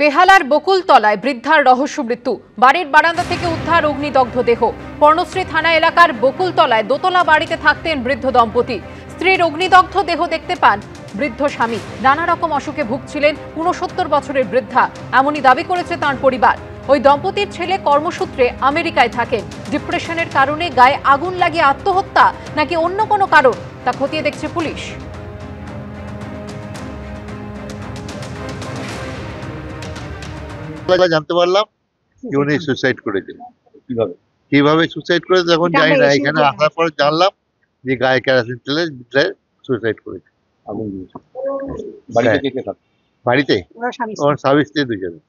বেহালার বকুলতলায় বৃদ্ধার রহস্য মৃত্যু। বাড়ির বারান্দা থেকে উদ্ধার অগ্নিদগ্ধ দেহ। পর্ণশ্রী থানা এলাকার বকুলতলায় দোতলা বাড়িতে থাকতেন বৃদ্ধ দম্পতি। স্ত্রীর অগ্নিদগ্ধ দেহ দেখতে পান বৃদ্ধ স্বামী। নানা রকম অসুখে ভুগছিলেন ৬৯ বছরের বৃদ্ধা, এমনই দাবি করেছে তাঁর পরিবার। ওই দম্পতির ছেলে কর্মসূত্রে আমেরিকায় থাকেন। ডিপ্রেশনের কারণে গায়ে আগুন লাগিয়ে আত্মহত্যা নাকি অন্য কোনো কারণ তা খতিয়ে দেখছে পুলিশ। জানতে পারলাম যে উনি সুইসাইড করেছেন। কিভাবে সুইসাইড করেছে এখন জানি না, এখানে আসার পরে জানলাম যে গায়ে কেরোসিন তেলে সুইসাইড করেছে। বাড়িতে ওর স্বামী স্ত্রী দুজনে,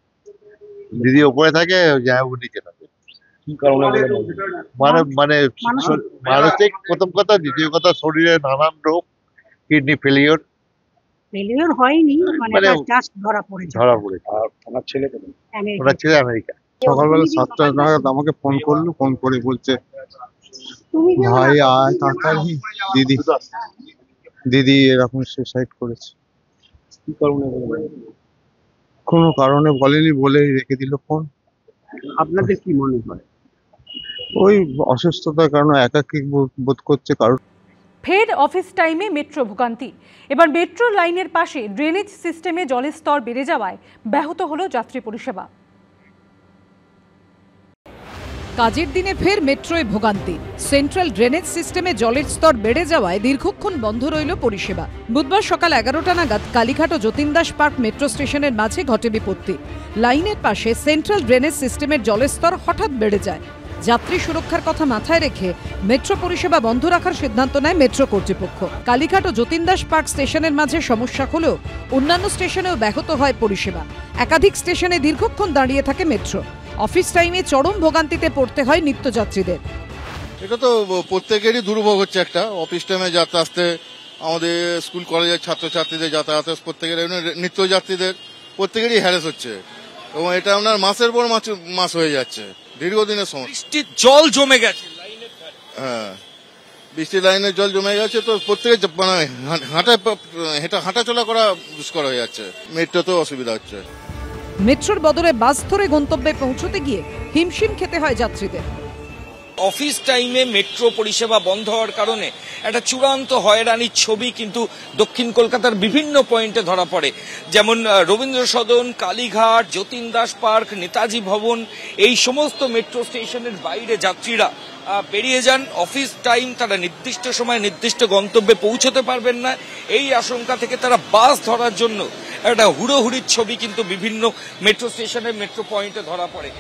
দিদি ওপরে থাকে, জামাইবাবু নিচে থাকে। মানসিক প্রথম কথা, দ্বিতীয় কথা শরীরে নানান রোগ, কিডনি ফেলিওর হয়নি, মানে জাস্ট ধরা পড়েছে। ওনার ছেলে আমেরিকা। সকালবেলা 7টা নাগাদ আমাকে ফোন করলো, ফোন করে বলছে ভাই আয় তাড়াতাড়ি, দিদি এরকম সুসাইড করেছে। কোনো কারণে বলেনি, বলে রেখে দিল ফোন। আপনাদের কি মনে হয়? ওই অসুস্থতার কারণে একাকী বোধ করছে। কারণ ফের অফিস টাইমে মেট্রো ভোগান্তি। এবার মেট্রো লাইনের পাশে ড্রেনেজ সিস্টেমে জলের স্তর বেড়ে যাওয়ায় ব্যাহত হলো যাত্রী পরিষেবা। কাজের দিনে ফের মেট্রোয় ভোগান্তি। সেন্ট্রাল ড্রেনেজ সিস্টেমে জলের স্তর বেড়ে যাওয়ায় দীর্ঘক্ষণ বন্ধ রইল পরিষেবা। বুধবার সকাল 11টা নাগাদ কালীঘাট ও যতীন দাস পার্ক মেট্রো স্টেশনের মাঝে ঘটে বিপত্তি। লাইনের পাশে সেন্ট্রাল ড্রেনেজ সিস্টেমের জলের স্তর হঠাৎ বেড়ে যায়। যাত্রী সুরক্ষার কথা মাথায় রেখে মেট্রো পরিষেবা বন্ধ রাখার সিদ্ধান্ত নেয় মেট্রো কর্তৃপক্ষ। কালীঘাট ও যতীন দাস পার্ক স্টেশনের মাঝে সমস্যা হলেও অন্যান্য স্টেশনেও ব্যাহত হয় পরিষেবা। একাধিক স্টেশনে দীর্ঘক্ষণ দাঁড়িয়ে থাকে মেট্রো। অফিস টাইমে চরম ভোগান্তিতে পড়তে হয় নিত্যযাত্রীদের। এটা তো প্রত্যেকেরই দুর্ভোগ হচ্ছে। একটা অফিস টাইমে যাতায়াত আসতে, আমাদের স্কুল কলেজের ছাত্রছাত্রীদের যাতায়াত, প্রত্যেকের নিত্যযাত্রীদের প্রত্যেকেরই হ্যারাস হচ্ছে এবং এটা আপনার মাসের পর মাস হয়ে যাচ্ছে, দীর্ঘদিনের সমস্যা। বৃষ্টির জল জমে গেছে, হ্যাঁ বৃষ্টির লাইনের জল জমে গেছে, তো প্রত্যেকের মানে হাঁটা চলা করা দুষ্কর হয়ে যাচ্ছে। মেট্রোতেও অসুবিধা হচ্ছে। মেট্রোর বদলে বাস ধরে গন্তব্যে পৌঁছতে গিয়ে হিমশিম খেতে হয় যাত্রীদের। অফিস টাইমে মেট্রো পরিষেবা বন্ধ হওয়ার কারণে একটা চূড়ান্ত হয়রানির ছবি কিন্তু দক্ষিণ কলকাতার বিভিন্ন পয়েন্টে ধরা পড়ে। যেমন রবীন্দ্র সদন, কালীঘাট, যতীন দাস পার্ক, নেতাজি ভবন, এই সমস্ত মেট্রো স্টেশনের বাইরে যাত্রীরা বেরিয়ে যান। অফিস টাইম, তারা নির্দিষ্ট সময় নির্দিষ্ট গন্তব্যে পৌঁছতে পারবেন না, এই আশঙ্কা থেকে তারা বাস ধরার জন্য একটা হুড়োহুড়ির ছবি কিন্তু বিভিন্ন মেট্রো স্টেশনের মেট্রো পয়েন্টে ধরা পড়ে।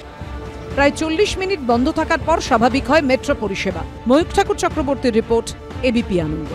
প্রায় 40 মিনিট বন্ধ থাকার পর স্বাভাবিক হয় মেট্রো পরিষেবা। ময়ূখ ঠাকুর চক্রবর্তীর রিপোর্ট, এবিপি আনন্দ।